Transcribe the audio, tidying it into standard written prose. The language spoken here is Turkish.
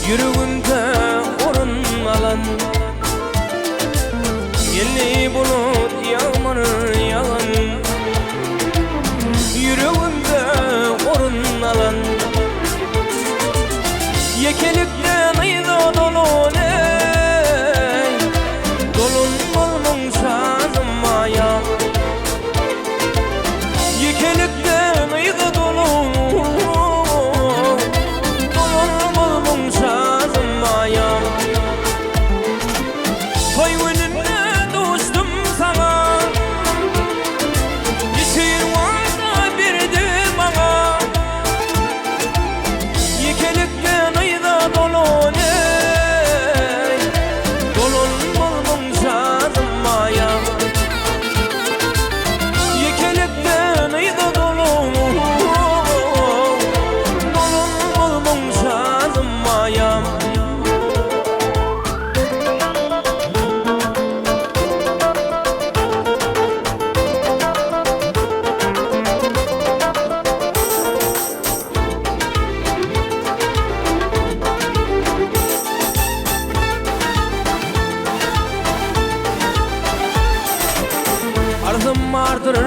Yüreğimde orun alan Yelli bulut yağmur yağan Yüreğimde orun alan Yekelikten ayda dolun ey Dolun olmun şanıma ya Yekelikten ayda dolun Dolun olmun şanıma ya Toy önünde dostum sana Yeşil varda birdi bana Yekelikten ayda dolun ey Dolun olmun şanıma ya Yekelikten ayda dolun Dolun olmun şanıma ya Arzum vardır